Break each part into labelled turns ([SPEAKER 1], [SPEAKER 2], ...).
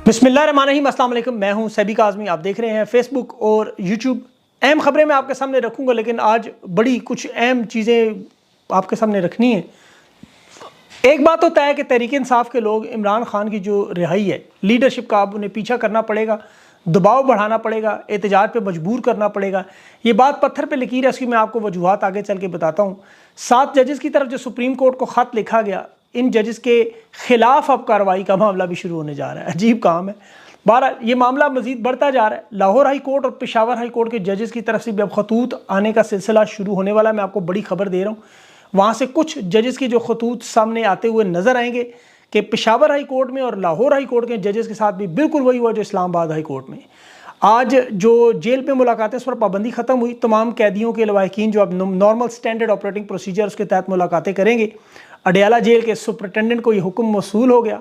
[SPEAKER 1] बिस्मिल्लाहिर्रहमानिर्रहीम, अस्सलाम वालेकुम। मैं हूं सैबिक आज़मी। आप देख रहे हैं फेसबुक और यूट्यूब। अहम खबरें मैं आपके सामने रखूंगा, लेकिन आज बड़ी कुछ अहम चीज़ें आपके सामने रखनी है। एक बात तो तय है कि तहरीक इंसाफ के लोग इमरान खान की जो रिहाई है, लीडरशिप का अब उन्हें पीछा करना पड़ेगा, दबाव बढ़ाना पड़ेगा, एहतजाज पे मजबूर करना पड़ेगा। ये बात पत्थर पे लकीर है, उसकी मैं आपको वजूहात आगे चल के बताता हूँ। 7 जजेस की तरफ जो सुप्रीम कोर्ट को ख़त लिखा गया, इन जजेस के खिलाफ अब कार्रवाई का मामला भी शुरू होने जा रहा है। अजीब काम है। बहरहाल ये मामला मजीद बढ़ता जा रहा है। लाहौर हाई कोर्ट और पेशावर हाई कोर्ट के जजेस की तरफ से भी अब खतूत आने का सिलसिला शुरू होने वाला है। मैं आपको बड़ी खबर दे रहा हूँ। वहाँ से कुछ जजेस के जो खतूत सामने आते हुए नजर आएंगे कि पेशावर हाई कोर्ट में और लाहौर हाई कोर्ट के जजेस के साथ भी बिल्कुल वही हुआ जो इस्लामाबाद हाई कोर्ट में। आज जो जेल में मुलाकातें, उस पर पाबंदी खत्म हुई। तमाम कैदियों के लवाहिकीन जो अब नॉर्मल स्टैंडर्ड ऑपरेटिंग प्रोसीजर उसके तहत मुलाकातें करेंगे। अडयाला जेल के सुपरिटेंडेंट को ये हुक्म मौसूल हो गया।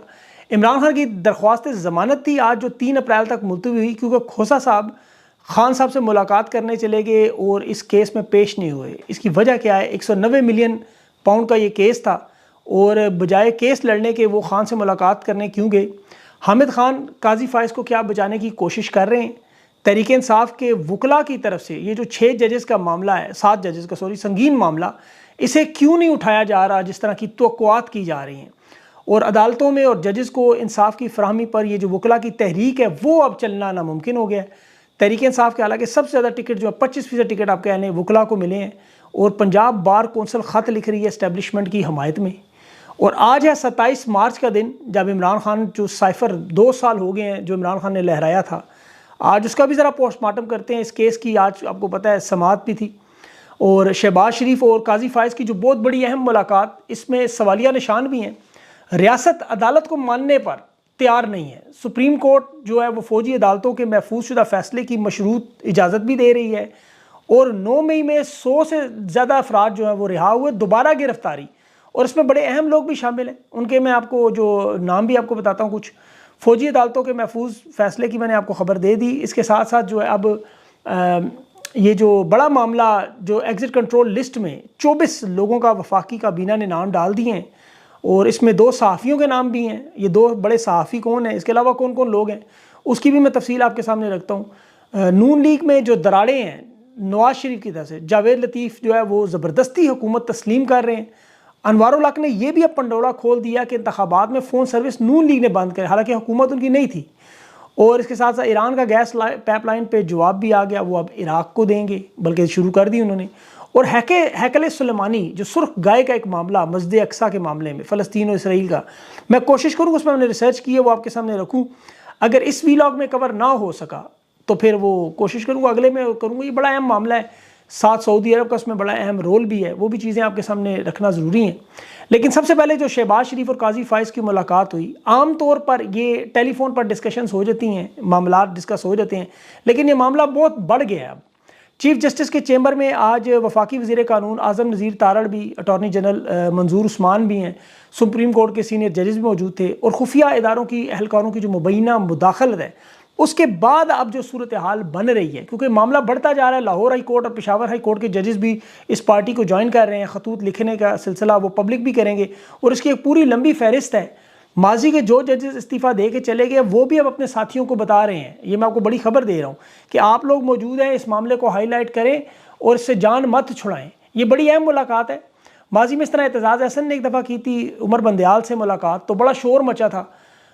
[SPEAKER 1] इमरान खान की दरख्वास्त ज़मानत थी आज जो 3 अप्रैल तक मुलतवी हुई, क्योंकि खोसा साहब खान साहब से मुलाकात करने चले गए और इस केस में पेश नहीं हुए। इसकी वजह क्या है? 190 मिलियन पाउंड का ये केस था और बजाय केस लड़ने के वो खान से मुलाकात करने क्यों गए? हामिद खान काजी फाइज को क्या बचाने की कोशिश कर रहे हैं? तहरीक इंसाफ के वकला की तरफ से ये जो 6 जजेस का मामला है, 7 जजेस का, सॉरी, संगीन मामला, इसे क्यों नहीं उठाया जा रहा जिस तरह की तवक्कुआत की जा रही हैं? और अदालतों में और जजेस को इंसाफ की फराहमी पर ये जो वकला की तहरीक है वो अब चलना नामुमकिन हो गया है। तहरीक इंसाफ के हालांकि सबसे ज़्यादा टिकट जो है 25% टिकट आपके यानी वकला को मिले हैं और पंजाब बार कौंसिल ख़त लिख रही है इस्टेब्लिशमेंट की हमायत में। और आज है 27 मार्च का दिन, जब इमरान खान जो साइफर 2 साल हो गए हैं जो इमरान खान ने लहराया था, आज उसका भी ज़रा पोस्टमार्टम करते हैं। इस केस की आज आपको पता है समाअत भी थी और शहबाज शरीफ और काजी फाइज की जो बहुत बड़ी अहम मुलाकात, इसमें सवालिया निशान भी हैं। रियासत अदालत को मानने पर तैयार नहीं है। सुप्रीम कोर्ट जो है वो फौजी अदालतों के महफूज शुदा फैसले की मशरूत इजाज़त भी दे रही है और 9 मई में 100 से ज़्यादा अफराद जो है वो रिहा हुए, दोबारा गिरफ्तारी, और इसमें बड़े अहम लोग भी शामिल हैं। उनके मैं आपको जो नाम भी आपको बताता हूँ। कुछ फौजी अदालतों के महफूज फैसले की मैंने आपको खबर दे दी। इसके साथ साथ जो है अब ये जो बड़ा मामला जो एग्ज़िट कंट्रोल लिस्ट में 24 लोगों का वफाकी काबीना ने नाम डाल दिए हैं और इसमें 2 सहाफ़ियों के नाम भी हैं। ये 2 बड़े सहाफ़ी कौन हैं, इसके अलावा कौन कौन लोग हैं, उसकी भी मैं तफसील आपके सामने रखता हूँ। नून लीग में जो दराड़े हैं नवाज शरीफ की तरफ से, जावेद लतीफ़ जो है वो ज़बरदस्ती हुकूमत तस्लीम कर रहे हैं। अनवारुल हक ने यह भी अब पंडोला खोल दिया कि इंतखाबात में फ़ोन सर्विस नून लीग ने बंद कर, हालांकि हुकूमत उनकी नहीं थी। और इसके साथ साथ ईरान का गैस पाइपलाइन पे जवाब भी आ गया, वो अब इराक़ को देंगे, बल्कि शुरू कर दी उन्होंने। और हैकल सुलेमानी जो सुर्ख गाय का एक मामला मस्जिद अक्सा के मामले में फ़लस्तीन और इसराइल का, मैं कोशिश करूँगा उसमें मैंने रिसर्च की है वो आपके सामने रखूँ। अगर इस वीलॉग में कवर ना हो सका तो फिर वो कोशिश करूँगा अगले में करूँगा। ये बड़ा अहम मामला है, साथ सऊदी अरब का उसमें बड़ा अहम रोल भी है, वो भी चीज़ें आपके सामने रखना ज़रूरी हैं। लेकिन सबसे पहले जो शहबाज शरीफ और काजी फाइज की मुलाकात हुई, आम तौर पर ये टेलीफोन पर डिस्कशंस हो जाती हैं, मामला डिस्कस हो जाते हैं, लेकिन ये मामला बहुत बढ़ गया है अब। चीफ जस्टिस के चैम्बर में आज वफाकी वज़ीर कानून आज़म नज़ीर तारड़ भी, अटॉर्नी जनरल मंजूर उस्मान भी हैं, सुप्रीम कोर्ट के सीनियर जजेस भी मौजूद थे और खुफिया इदारों की एहलकारों की जो मुबैना मुदाखलत है उसके बाद अब जो सूरत हाल बन रही है, क्योंकि मामला बढ़ता जा रहा है। लाहौर हाई कोर्ट और पेशावर हाई कोर्ट के जजेस भी इस पार्टी को ज्वाइन कर रहे हैं। खतूत लिखने का सिलसिला वो पब्लिक भी करेंगे और इसकी एक पूरी लंबी फहरिस्त है। माजी के जो जजेस इस्तीफ़ा दे के चले गए वो भी अब अपने साथियों को बता रहे हैं। ये मैं आपको बड़ी खबर दे रहा हूँ कि आप लोग मौजूद हैं, इस मामले को हाईलाइट करें और इससे जान मत छुड़ाएं। ये बड़ी अहम मुलाकात है। माजी में इस तरह एतजाज़ हसन ने एक दफ़ा की थी, उमर बंदयाल से मुलाकात, तो बड़ा शोर मचा था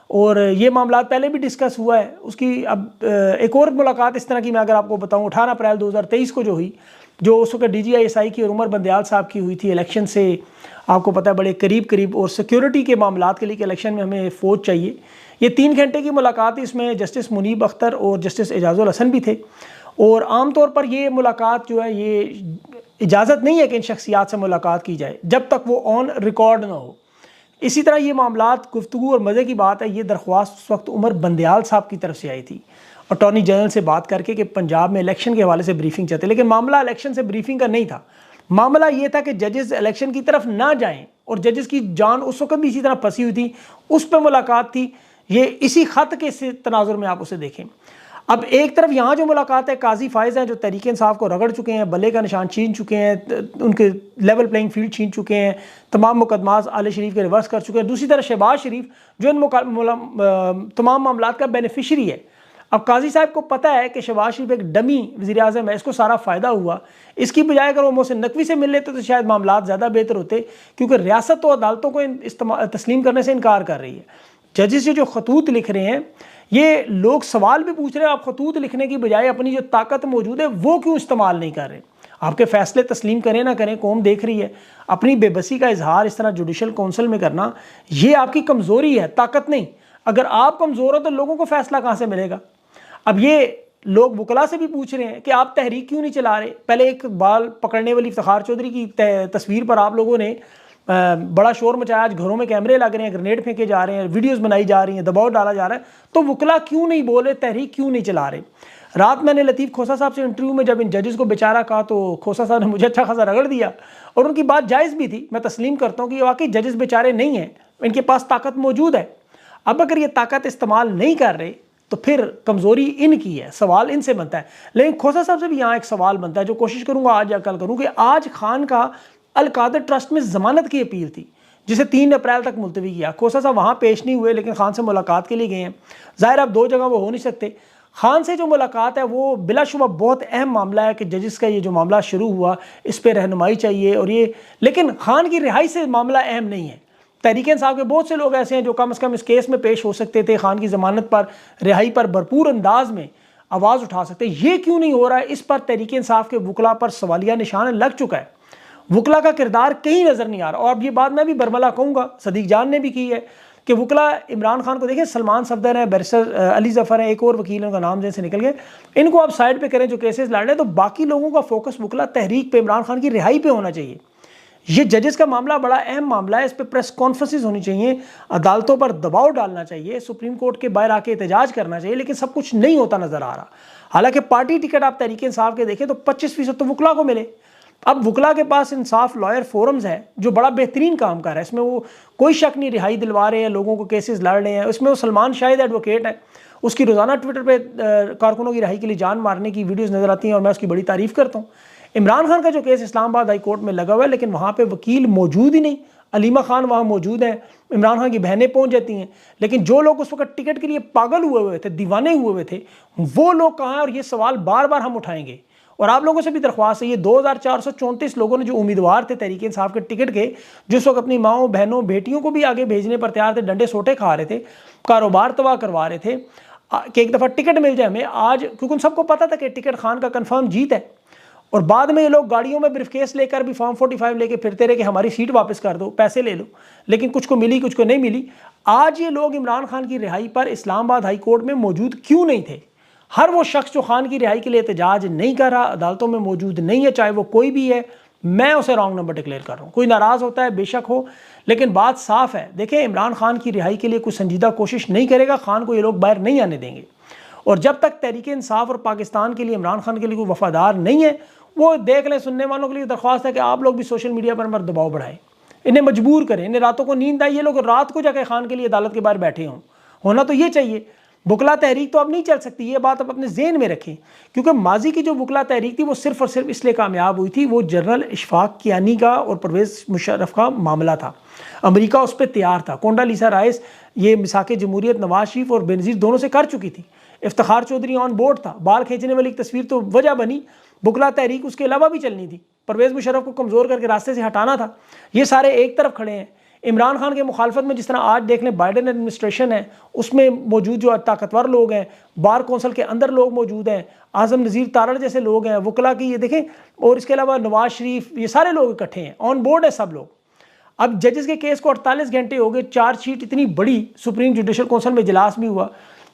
[SPEAKER 1] और ये मामला पहले भी डिस्कस हुआ है। उसकी अब एक और मुलाकात इस तरह की मैं अगर आपको बताऊं, 18 अप्रैल 2023 को जो हुई, जो उस वक्त DGI की और उमर बंदयाल साहब की हुई थी। इलेक्शन से आपको पता है बड़े करीब और सिक्योरिटी के मामलात के लिए कि इलेक्शन में हमें फ़ौज चाहिए। ये 3 घंटे की मुलाकात थी, इसमें जस्टिस मुनीब अख्तर और जस्टिस एजाजुल हसन भी थे। और आमतौर पर ये मुलाकात जो है ये इजाज़त नहीं है कि इन शख्सियात से मुलाकात की जाए जब तक वो ऑन रिकॉर्ड ना हो। इसी तरह ये मामलात, गुफ्तगू और मज़े की बात है, ये दरख्वास्त उस वक्त उमर बंदयाल साहब की तरफ से आई थी अटॉर्नी जनरल से बात करके कि पंजाब में इलेक्शन के हवाले से ब्रीफिंग चाहते, लेकिन मामला इलेक्शन से ब्रीफिंग का नहीं था। मामला ये था कि जजेस इलेक्शन की तरफ ना जाएं और जजेस की जान उस वक्त भी इसी तरह फंसी हुई थी, उस पर मुलाकात थी। ये इसी ख़त के तनाजुर में आप उसे देखें। अब एक तरफ यहाँ जो मुलाकात है, काजी फायज़ हैं जो तहरीक इंसाफ को रगड़ चुके हैं, बल्ले का निशान छीन चुके हैं, उनके लेवल प्लेइंग फील्ड छीन चुके हैं, तमाम मुकदमात आले शरीफ के रिवर्स कर चुके हैं। दूसरी तरफ शहबाज शरीफ जो इन तमाम मामलात का बेनिफिशरी है। अब काजी साहब को पता है कि शहबाज शरीफ एक डमी वज़ीर-ए-आज़म है, इसको सारा फ़ायदा हुआ। इसकी बजाय अगर वो मोहसिन नकवी से मिल लेते तो शायद मामलात ज़्यादा बेहतर होते, क्योंकि रियासत तो अदालतों को तस्लीम करने से इनकार कर रही है। जजेस जो खतूत लिख रहे हैं, ये लोग सवाल भी पूछ रहे हैं, आप खतूत लिखने की बजाय अपनी जो ताकत मौजूद है वो क्यों इस्तेमाल नहीं कर रहे? आपके फैसले तस्लीम करें ना करें, कौम देख रही है। अपनी बेबसी का इजहार इस तरह जुडिशल काउंसिल में करना, ये आपकी कमज़ोरी है, ताकत नहीं। अगर आप कमज़ोर हो तो लोगों को फैसला कहाँ से मिलेगा? अब ये लोग वकला से भी पूछ रहे हैं कि आप तहरीक क्यों नहीं चला रहे। पहले एक बाल पकड़ने वाली इफ्तिखार चौधरी की तस्वीर पर आप लोगों ने बड़ा शोर मचाया, आज घरों में कैमरे लग रहे हैं, ग्रेनेड फेंके जा रहे हैं, वीडियोस बनाई जा रही हैं, दबाव डाला जा रहा है, तो वकला क्यों नहीं बोले, तहरीक क्यों नहीं चला रहे? रात मैंने लतीफ़ खोसा साहब से इंटरव्यू में जब इन जजेस को बेचारा कहा तो खोसा साहब ने मुझे अच्छा खासा रगड़ दिया, और उनकी बात जायज़ भी थी। मैं तस्लीम करता हूँ कि वाकई जजेस बेचारे नहीं हैं, इनके पास ताकत मौजूद है। अब अगर ये ताकत इस्तेमाल नहीं कर रहे तो फिर कमज़ोरी इनकी है, सवाल इनसे बनता है। लेकिन खोसा साहब से भी यहाँ एक सवाल बनता है जो कोशिश करूँगा आज या कल करूँ कि आज खान का अल-कादर ट्रस्ट में ज़मानत की अपील थी जिसे 3 अप्रैल तक मुलतवी किया। खोसा साहब वहाँ पेश नहीं हुए लेकिन खान से मुलाकात के लिए गए हैं। ज़ाहिर अब 2 जगह वो हो नहीं सकते। खान से जो मुलाकात है वो बिलाशुबा बहुत अहम मामला है कि जजिस का ये जो मामला शुरू हुआ इस पर रहनुमाई चाहिए, और ये लेकिन खान की रिहाई से मामला अहम नहीं है। तहरीक इंसाफ के बहुत से लोग ऐसे हैं जो कम से कम इस केस में पेश हो सकते थे, खान की ज़मानत पर, रिहाई पर भरपूर अंदाज में आवाज़ उठा सकते। ये क्यों नहीं हो रहा है? इस पर तहरीक इंसाफ के वकला पर सवालिया निशान लग चुका है। वकला का किरदार कहीं नज़र नहीं आ रहा। और अब ये बात मैं भी बरमला कहूँगा, सदीक जान ने भी की है कि वकला इमरान खान को देखें, सलमान सफदर हैं, बैरिस्टर अली ज़फ़र हैं, एक और वकील उनका नाम जैसे निकल गए, इनको आप साइड पे करें जो केसेस लड़ रहे हैं, तो बाकी लोगों का फोकस वकला तहरीक पे, इमरान खान की रिहाई पे होना चाहिए। ये जजेस का मामला बड़ा अहम मामला है, इस पर प्रेस कॉन्फ्रेंसेस होनी चाहिए, अदालतों पर दबाव डालना चाहिए, सुप्रीम कोर्ट के बाहर आके एहतजाज करना चाहिए, लेकिन सब कुछ नहीं होता नज़र आ रहा। हालांकि पार्टी टिकट आप तहरीक इंसाफ के देखें तो 25% तो वकला को मिले। अब वकला के पास इंसाफ लॉयर फोरम्स है जो बड़ा बेहतरीन काम कर रहा है, इसमें वो कोई शक नहीं रिहाई दिलवा रहे हैं, लोगों को केसेस लड़ रहे हैं। उसमें वो सलमान शाहिद एडवोकेट है, उसकी रोज़ाना ट्विटर पर कारकुनों की रिहाई के लिए जान मारने की वीडियोज़ नज़र आती हैं और मैं उसकी बड़ी तारीफ़ करता हूँ। इमरान खान का जो केस इस्लामाबाद हाई कोर्ट में लगा हुआ है, लेकिन वहाँ पे वकील मौजूद ही नहीं। अलीमा खान वहाँ मौजूद हैं, इमरान खान की बहनें पहुँच जाती हैं, लेकिन जो लोग उस वक्त टिकट के लिए पागल हुए थे, दीवाने हुए थे, वो लोग कहाँ हैं? और ये सवाल बार बार हम उठाएंगे। और आप लोगों से भी दरख्वास्त है, ये 2434 लोगों ने जो उम्मीदवार थे तहरीक इंसाफ के टिकट के, जिस वक्त अपनी माओ, बहनों, बेटियों को भी आगे भेजने पर तैयार थे, डंडे सोटे खा रहे थे, कारोबार तबाह करवा रहे थे कि एक दफ़ा टिकट मिल जाए हमें आज, क्योंकि उन सबको पता था कि टिकट खान का कन्फर्म जीत है। और बाद में ये लोग गाड़ियों में ब्रीफकेस लेकर भी फॉर्म 45 लेके फिरते रहे कि हमारी सीट वापस कर दो, पैसे ले लो, लेकिन कुछ को मिली कुछ को नहीं मिली। आज ये लोग इमरान खान की रिहाई पर इस्लामाबाद हाई कोर्ट में मौजूद क्यों नहीं थे? हर वो शख्स जो खान की रिहाई के लिए एहतजाज नहीं कर रहा, अदालतों में मौजूद नहीं है, चाहे वो कोई भी है, मैं उसे रॉन्ग नंबर डिक्लेयर कर रहा हूँ। कोई नाराज़ होता है बेशक हो, लेकिन बात साफ है। देखें, इमरान खान की रिहाई के लिए कोई संजीदा कोशिश नहीं करेगा, खान को ये लोग बाहर नहीं आने देंगे। और जब तक तहरीक इंसाफ और पाकिस्तान के लिए, इमरान खान के लिए कोई वफादार नहीं है, वो देख लें। सुनने वालों के लिए दरख्वास्त है कि आप लोग भी सोशल मीडिया पर दबाव बढ़ाएं, इन्हें मजबूर करें। इन्हें रातों को नींद आई, ये लोग रात को जाकर खान के लिए अदालत के बाहर बैठे हों। होना तो ये चाहिए। वकला तहरीक तो अब नहीं चल सकती, ये बात आप अपने जेहन में रखें, क्योंकि माजी की जो वकला तहरीक थी वो सिर्फ और सिर्फ इसलिए कामयाब हुई थी, वो जनरल इशफाक कियानी का और परवेज़ मुशर्रफ का मामला था। अमेरिका उस पर तैयार था। कोंडालीसा राइस ये मिसाक जमहूरियत नवाज शरीफ और बेनज़ीर दोनों से कर चुकी थी। इफ्तिखार चौधरी ऑन बोर्ड था। बाल खींचने वाली तस्वीर तो वजह बनी, वकला तहरीक उसके अलावा भी चलनी थी। परवेज़ मुशर्रफ को कमज़ोर करके रास्ते से हटाना था। ये सारे एक तरफ खड़े हैं। इमरान खान के मुखालफत में जिस तरह आज देख लें बाइडेन एडमिनिस्ट्रेशन है, उसमें मौजूद जो ताकतवर लोग हैं, बार कौंसल के अंदर लोग मौजूद हैं, आज़म नज़ीर तारड़ जैसे लोग हैं, वकला की ये देखें, और इसके अलावा नवाज शरीफ, ये सारे लोग इकट्ठे हैं, ऑन बोर्ड है सब लोग। अब जजेस के केस को 48 घंटे हो गए, चार्जशीट इतनी बड़ी, सुप्रीम जुडिशल कौंसिल में इजलास भी हुआ,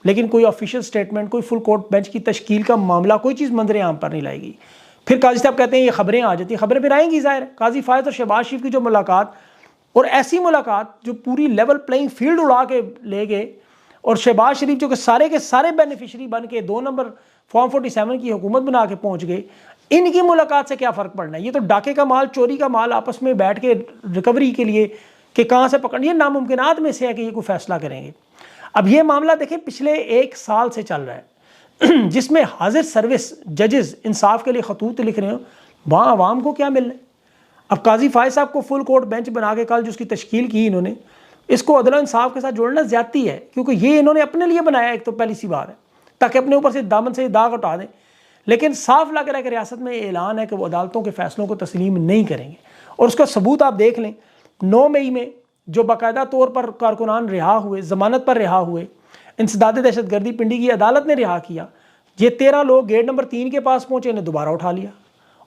[SPEAKER 1] लेकिन कोई ऑफिशियल स्टेटमेंट, कोई फुल कोर्ट बेंच की तश्कील का मामला, कोई चीज़ मंजर आम पर नहीं लाएगी। फिर काजी साहब कहते हैं ये खबरें आ जाती हैं, खबरें फिर आएंगी ज़ाहिर। काजी फायद और शहबाज शरीफ की जो मुलाकात, और ऐसी मुलाकात जो पूरी लेवल प्लेइंग फील्ड उड़ा के ले गए, और शहबाज शरीफ जो कि सारे के सारे बेनिफिशरी बन के 2 नंबर फॉर्म 47 की हुकूमत बना के पहुंच गए, इनकी मुलाकात से क्या फ़र्क पड़ना है? ये तो डाके का माल, चोरी का माल आपस में बैठ के रिकवरी के लिए कि कहाँ से पकड़नी है, नामुमकिनात में से है कि ये कोई फैसला करेंगे। अब ये मामला देखें पिछले 1 साल से चल रहा है। जिसमें हाजिर सर्विस जजेस इंसाफ के लिए खतूत लिख रहे हो, वहाँ आवाम को क्या मिलना है। अब काजी फायज साहब को फुल कोर्ट बेंच बना के कल जो उसकी तश्कील की इन्होंने, इसको अदल इंसाफ के साथ जोड़ना ज्यादती है, क्योंकि ये इन्होंने अपने लिए बनाया, एक तो पहली सी बात है, ताकि अपने ऊपर से दामन से दाग उठा दें। लेकिन साफ लग रहा है कि रियासत में ऐलान है कि वो अदालतों के फैसलों को तस्लीम नहीं करेंगे। और उसका सबूत आप देख लें, 9 मई में जो बाकायदा तौर पर कारकुनान रिहा हुए, जमानत पर रिहा हुए, इंसदाद दहशतगर्दी पिंडी की अदालत ने रिहा किया, ये 13 लोग गेट नंबर 3 के पास पहुंचे, इन्हें दोबारा उठा लिया।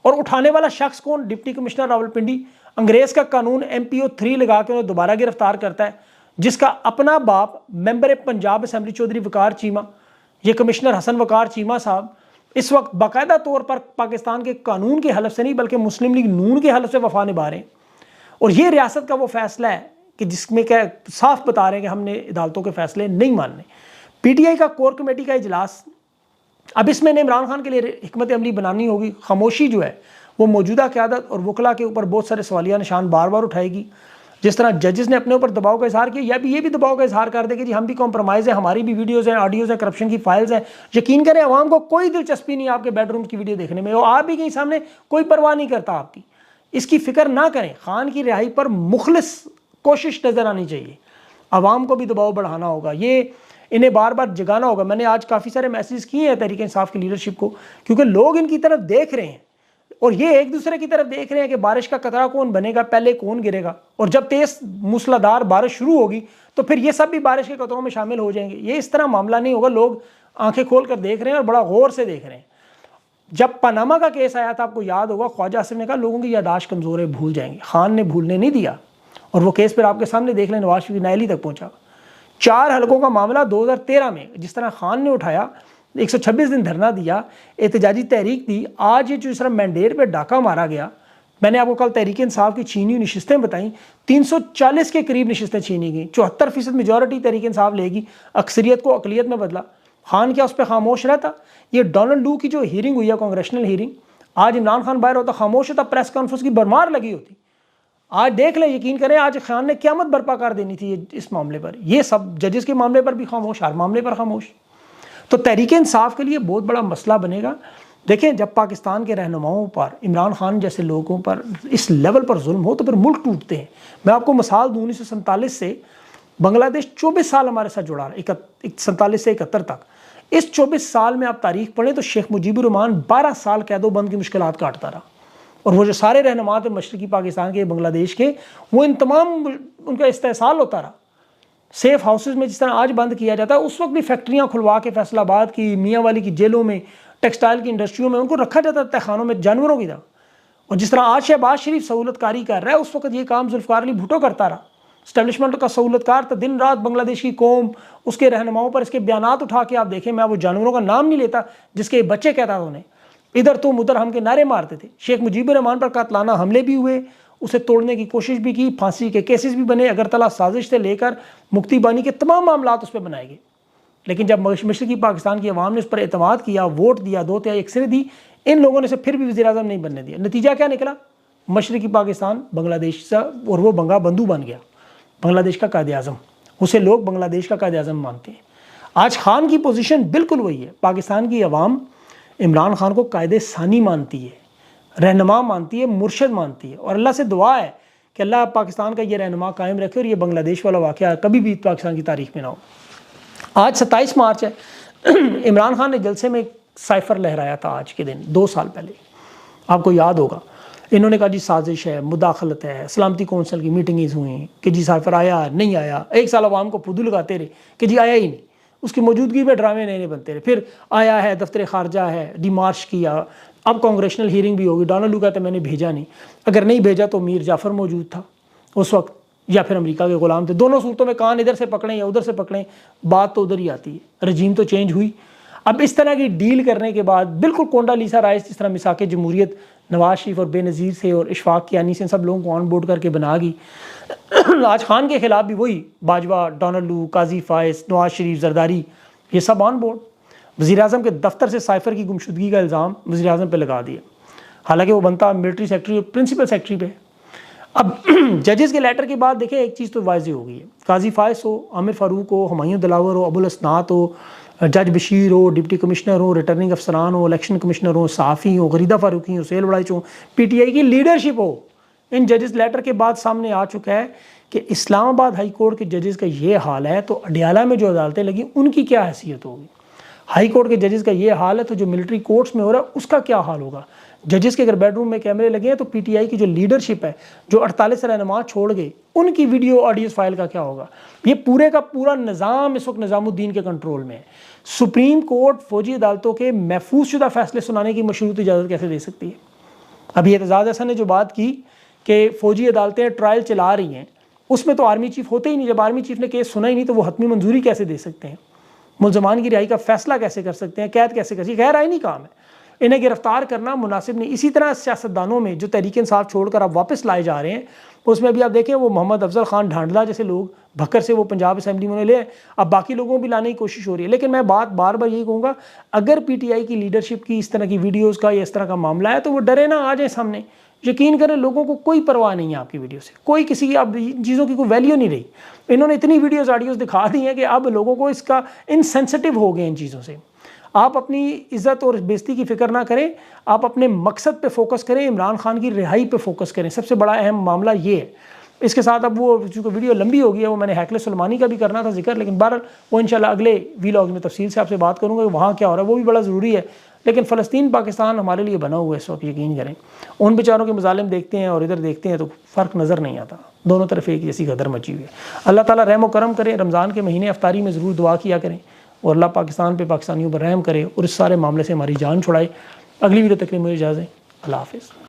[SPEAKER 1] और उठाने वाला शख्स कौन? Deputy commissioner Rawalpindi. अंग्रेज का कानून MPO 3 लगा के उन्हें दोबारा गिरफ्तार करता है, जिसका अपना बाप मेंबर पंजाब असेंबली चौधरी वकार चीमा, ये कमिश्नर हसन वकार चीमा साहब इस वक्त बाकायदा तौर पर पाकिस्तान के कानून के हलफ से नहीं बल्कि मुस्लिम लीग नून के हलफ से वफा निभा रहे हैं। और ये रियासत का वो फैसला है कि जिसमें क्या साफ बता रहे हैं कि हमने अदालतों के फैसले नहीं मानने। PTI का कोर कमेटी का इजलास, अब इसमें इमरान खान के लिए हिकमत अमली बनानी होगी। खामोशी जो है वो मौजूदा क़यादत और वकला के ऊपर बहुत सारे सवालिया निशान बार बार उठाएगी। जिस तरह जजेस ने अपने ऊपर दबाव का इजहार किया, या ये भी दबाव का इजहार कर दे कि जी हम भी कॉम्प्रोमाइज़ है, हमारी भी वीडियोज़ हैं, ऑडियोज़ हैं, करप्शन की फाइल्स हैं। यकीन करें आवाम को कोई दिलचस्पी नहीं आपके बेडरूम की वीडियो देखने में, और आप भी कहीं सामने कोई परवाह नहीं करता आपकी। इसकी फ़िक्र ना करें। खान की रिहाई पर मुखलिस कोशिश नज़र आनी चाहिए। आवाम को भी दबाव बढ़ाना होगा, ये इन्हें बार बार जगाना होगा। मैंने आज काफ़ी सारे मैसेज किए हैं तहरीक इंसाफ की लीडरशिप को, क्योंकि लोग इनकी तरफ देख रहे हैं और ये एक दूसरे की तरफ देख रहे हैं कि बारिश का कतरा कौन बनेगा, पहले कौन गिरेगा। और जब तेज़ मूसलाधार बारिश शुरू होगी तो फिर ये सब भी बारिश के कतरों में शामिल हो जाएंगे। ये इस तरह मामला नहीं होगा। लोग आंखें खोल कर देख रहे हैं और बड़ा गौर से देख रहे हैं। जब पनामा का केस आया था, आपको याद होगा, ख्वाजा आसिफ ने कहा लोगों की यादाश्त कमज़ोर है, भूल जाएंगे। खान ने भूलने नहीं दिया और वो केस फिर आपके सामने देख लें, नवाज शरीफ नायली तक पहुँचा। 4 हलकों का मामला 2013 में जिस तरह खान ने उठाया, 126 दिन धरना दिया, एहतजाजी तहरीक दी। आज ये जो इस तरह मैंडेट पे डाका मारा गया, मैंने आपको कल तहरीक इंसाफ की छीनी हुई नशिस्तें बताई, 340 के करीब नशिस्तें छीनी गई। 74% मेजॉरिटी तहरीक इंसाफ लेगी, अक्सरियत को अकलियत में बदला। खान क्या उस पर खामोश रहता? ये डोनाल्ड लू की जो हियरिंग हुई है, कांग्रेशनल हियरिंग, आज इमरान खान बाहर होता, खामोश होता, प्रेस कॉन्फ्रेंस की भरमार लगी होती। आज देख लें, यकीन करें, आज खान ने क़यामत बर्पा कर देनी थी इस मामले पर। ये सब जजेस के मामले पर भी खामोश, हर मामले पर खामोश। तो तहरीक इंसाफ के लिए बहुत बड़ा मसला बनेगा। देखें, जब पाकिस्तान के रहनुमाओं पर, इमरान खान जैसे लोगों पर इस लेवल पर जुल्म हो तो फिर मुल्क टूटते हैं। मैं आपको मिसाल दूँ, 1947 से बांग्लादेश 24 साल हमारे साथ जुड़ा रहा, 47 से 71 तक। इस 24 साल में आप तारीख पढ़ें तो शेख मुजीबुर रहमान 12 साल कैदोबंद की मुश्किलात काटता रहा। और वो जो सारे रहनुमा थे मशरकी पाकिस्तान के, बांग्लादेश के, वो इन तमाम उनका इस्तेहसाल होता रहा। सेफ हाउसेज में जिस तरह आज बंद किया जाता है, उस वक्त भी फैक्ट्रियाँ खुलवा के फैसलाबाद की, मियाँ वाली की जेलों में, टेक्सटाइल की इंडस्ट्रियों में उनको रखा जाता था, तहखानों में जानवरों की तरह। और जिस तरह आज शहबाज शरीफ सहूलतकारी कर रहा है, उस वक्त ये काम जुल्फ़िकार अली भुट्टो करता रहा। स्टैब्लिशमेंट का सहूलतकार था, दिन रात बांग्लादेश की कौम, उसके रहनुमाओं पर इसके बयानात उठा के आप देखें। मैं वो जानवरों का नाम नहीं लेता जिसके बच्चे कहता था उन्हें, इधर तुम उधर हम के नारे मारते थे। शेख मुजीबुर रहमान पर कातलाना हमले भी हुए, उसे तोड़ने की कोशिश भी की, फांसी के केसेस भी बने, अगरतला साजिश से लेकर मुक्ति बानी के तमाम मामला उस पर बनाए गए। लेकिन जब मशरकी पाकिस्तान की अवाम ने उस पर एतमाद किया, वोट दिया, 2/3 अक्सर दी, इन लोगों ने से फिर भी वज़ीर-ए-आज़म नहीं बनने दिया। नतीजा क्या निकला? मशरकी पाकिस्तान बांग्लादेश से, और वो बंगा बंधु बन गया, बांग्लादेश का कायद-ए-आज़म। उसे लोग बांग्लादेश का कायद-ए-आज़म मानते हैं। आज खान की पोजीशन बिल्कुल वही है। पाकिस्तान की अवाम इमरान खान को कायदे सानी मानती है, रहनुमा मानती है, मुर्शद मानती है। और अल्लाह से दुआ है कि अल्लाह पाकिस्तान का ये रहनुमा कायम रखे और ये बांग्लादेश वाला वाक़या कभी भी पाकिस्तान की तारीख में ना हो। आज 27 मार्च है। इमरान खान ने जलसे में एक साइफर लहराया था आज के दिन, 2 साल पहले, आपको याद होगा। इन्होंने कहा जी साजिश है, मुदाखलत है, सलामती कौंसिल की मीटिंग्स हुई कि जी साइफर आया नहीं आया। 1 साल अवाम को फुदू लगाते रहे कि जी आया ही नहीं, उसकी मौजूदगी में ड्रामे नए बनते रहे। फिर आया है, दफ्तर खारजा है, डिमार्च किया, अब कांग्रेशनल हियरिंग भी होगी। डोनाल्ड लू कहते मैंने भेजा नहीं, अगर नहीं भेजा तो मीर जाफ़र मौजूद था उस वक्त, या फिर अमेरिका के गुलाम थे। दोनों सूरतों में कान इधर से पकड़ें या उधर से पकड़ें, बात तो उधर ही आती है। रजीम तो चेंज हुई। अब इस तरह की डील करने के बाद बिल्कुल कोंडालीसा राइस जिस तरह मिसाक जमहूरियत नवाज शरीफ और बेनज़ीर से और इशफाक कियानी से सब लोगों को ऑन बोर्ड करके बना गई। आज खान के खिलाफ भी वही, बाजवा, डोनाल्ड लू, काजी फायस, नवाज शरीफ, जरदारी, ये सब ऑन बोर्ड। वज़ीर-ए-आज़म के दफ्तर से साइफर की गुमशुदगी का इल्ज़ाम वज़ीर-ए-आज़म पे लगा दिया, हालांकि वो बनता मिलिट्री सेक्रेटरी और प्रिंसिपल सेक्रेटरी पे। अब जजेस के लेटर के बाद देखें, एक चीज़ तो वाज़ेह हो गई है। काजी फायस हो, आमिर फ़ारूक हो, हुमायूं दिलावर हो, अबुल असनात हो, जज बशीर हो, डिप्टी कमिश्नर हो, रिटर्निंग अफसरान हो, इलेक्शन कमिश्नर हो, सहाफ़ी हो, गरीदा फारूकी हो, सेल बड़ाइच हो, PTI की लीडरशिप हो। इन जजेस लेटर के बाद सामने आ चुका है कि इस्लामाबाद हाई कोर्ट के जजेस का ये हाल है तो अडियाला में जो अदालतें लगी उनकी क्या हैसियत होगी। हाई कोर्ट के जजेस का ये हाल है तो जो मिलिट्री कोर्ट्स में हो रहा है उसका क्या हाल होगा। जजेस के अगर बेडरूम में कैमरे लगे हैं तो PTI की जो लीडरशिप है, जो 48 रहनुमा छोड़ गए, उनकी वीडियो ऑडियो फाइल का क्या होगा। ये पूरे का पूरा निज़ाम इस वक्त निज़ामुद्दीन के कंट्रोल में है। सुप्रीम कोर्ट फौजी अदालतों के महफूज शुदा फैसले सुनाने की मशरूत इजाज़त कैसे दे सकती है। अभी एतजाज़ हसन ने जो बात की कि फ़ौजी अदालतें ट्रायल चला रही हैं, उसमें तो आर्मी चीफ होते ही नहीं। जब आर्मी चीफ ने केस सुना ही नहीं तो वो हतमी मंजूरी कैसे दे सकते हैं, मुलजमान की रिहाई का फैसला कैसे कर सकते हैं, कैद कैसे कर सकते हैं। गैर आईनी काम है, इन्हें गिरफ्तार करना मुनासिब नहीं। इसी तरह सियासतदानों में जो तहरीक इंसाफ छोड़कर अब वापस लाए जा रहे हैं, उसमें अभी आप देखें वो मोहम्मद अफजल खान ढांडला जैसे लोग भक्कर से वो पंजाब असेंबली में ले, अब बाकी लोगों को भी लाने की कोशिश हो रही है। लेकिन मैं बार बार यही कहूँगा, अगर PTI की लीडरशिप की इस तरह की वीडियोज़ का या इस तरह का मामला है तो वो डरे ना, आ जाए सामने। यकीन करें, लोगों को कोई परवाह नहीं है आपकी वीडियो से, कोई किसी की अब चीज़ों की कोई वैल्यू नहीं रही। इन्होंने इतनी वीडियोज़ ऑडियोज़ दिखा दी हैं कि अब लोगों को इसका इनसेंसिटिव हो गए इन चीज़ों से। आप अपनी इज़्ज़त और बेइज्जती की फ़िक्र ना करें, आप अपने मकसद पे फोकस करें, इमरान खान की रिहाई पे फोकस करें। सबसे बड़ा अहम मामला ये है। इसके साथ अब वो चूँकि वीडियो लंबी हो गई है, वो मैंने हैकले सुलेमानी का भी करना था जिक्र, लेकिन बहरहाल वो इंशाल्लाह अगले वीलॉग में तफसील से आपसे बात करूँगा कि वहाँ क्या हो रहा है, वो भी बड़ा ज़रूरी है। लेकिन फ़लस्तीन पाकिस्तान हमारे लिए बना हुआ है इस वक्त, यकीन करें। उन बेचारों के मज़ालिम देखते हैं और इधर देखते हैं तो फ़र्क नज़र नहीं आता, दोनों तरफ एक जैसी गदर मची हुई है। अल्लाह ताला रहम व करम करे। रमज़ान के महीने अफ्तारी में ज़रूर दुआ किया करें और अल्लाह पाकिस्तान पे, पाकिस्तानियों पर रहम करे और इस सारे मामले से हमारी जान छुड़ाए। अगली वीडियो तक के लिए मुझे इजाज़त दें। अल्लाह हाफ़िज़।